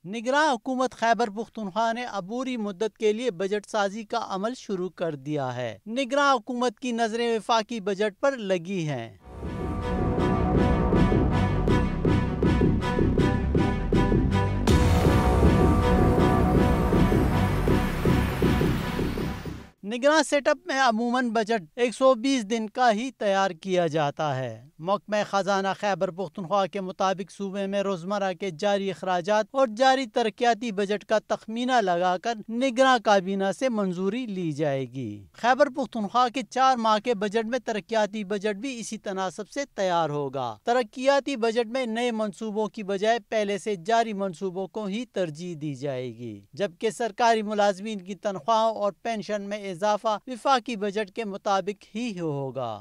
نگراں حکومت خیبر پختونخوا نے عبوری مدت کے لیے بجٹ سازی کا عمل شروع کر دیا ہے۔ نگراں حکومت کی نظریں وفاقی بجٹ پر لگی ہیں۔ نگراں سیٹ اپ میں عموماً بجٹ 120 دن کا ہی تیار کیا جاتا ہے۔ محکمہ خزانہ خیبر پختونخوا کے مطابق صوبے میں روزمرہ کے جاری اخراجات اور جاری ترقیاتی بجٹ کا تخمینہ لگا کر نگراں کابینہ سے منظوری لی جائے گی۔ خیبر پختونخوا کے 4 ماہ کے بجٹ میں ترقیاتی بجٹ بھی اسی تناسب سے تیار ہوگا۔ ترقیاتی بجٹ میں نئے منصوبوں کی بجائے پہلے سے جاری منصوبوں کو ہی ترجیح دی جائے گی، جبکہ سرکاری ملازمین کی تنخواہوں اور پینشن میں اضافہ وفاقی بجٹ کے مطابق ہی ہوگا۔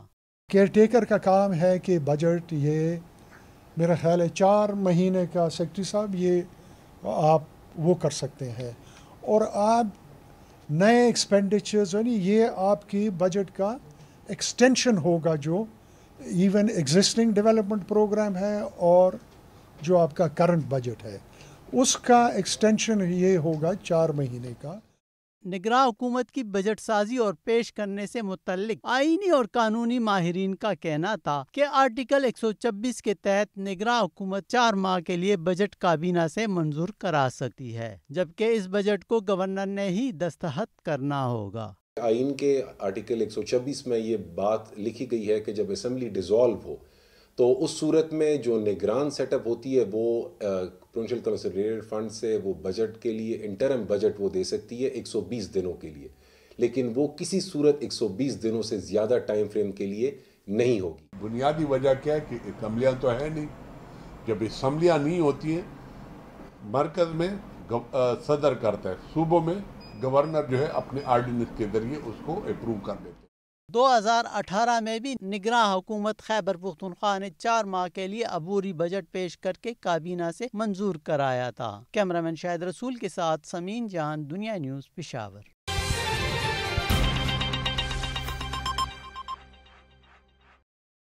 کیئر ٹیکر کا کام ہے کہ بجٹ یہ میرا خیال ہے 4 مہینے کا سیکرٹری صاحب یہ آپ وہ کر سکتے ہیں، اور آپ نئے ایکسپینڈیچرز یہ آپ کی بجٹ کا ایکسٹینشن ہوگا، جو ایون ایگزسٹنگ ڈیولپمنٹ پروگرام ہے اور جو آپ کا کرنٹ بجٹ ہے اس کا ایکسٹینشن یہ ہوگا 4 مہینے کا۔ نگراں حکومت کی بجٹ سازی اور پیش کرنے سے متعلق آئینی اور قانونی ماہرین کا کہنا تھا کہ آرٹیکل 126 کے تحت نگراں حکومت 4 ماہ کے لیے بجٹ کابینہ سے منظور کرا سکتی ہے، جبکہ اس بجٹ کو گورنر نے ہی دستخط کرنا ہوگا۔ آئین کے آرٹیکل 126 میں یہ بات لکھی گئی ہے کہ جب اسمبلی ڈیزالو ہو تو اس صورت میں جو نگران سیٹ اپ ہوتی ہے وہ پروونشل کنسولیڈیٹڈ فنڈ سے وہ بجٹ کے لیے انٹرم بجٹ وہ دے سکتی ہے 120 دنوں کے لیے، لیکن وہ کسی صورت 120 دنوں سے زیادہ ٹائم فریم کے لیے نہیں ہوگی۔ بنیادی وجہ کیا ہے کہ اسمبلیاں تو ہے نہیں، جب اسمبلیاں نہیں ہوتی ہیں مرکز میں صدر کرتا ہے، صوبوں میں گورنر جو ہے اپنے آرڈیننس کے ذریعے اس کو اپروو کر دیتے ہیں۔ 2018 میں بھی نگراں حکومت خیبر پختونخوا نے 4 ماہ کے لیے عبوری بجٹ پیش کر کے کابینہ سے منظور کرایا تھا۔ کیمرامین شاہد رسول کے ساتھ سمین جان، دنیا نیوز، پشاور۔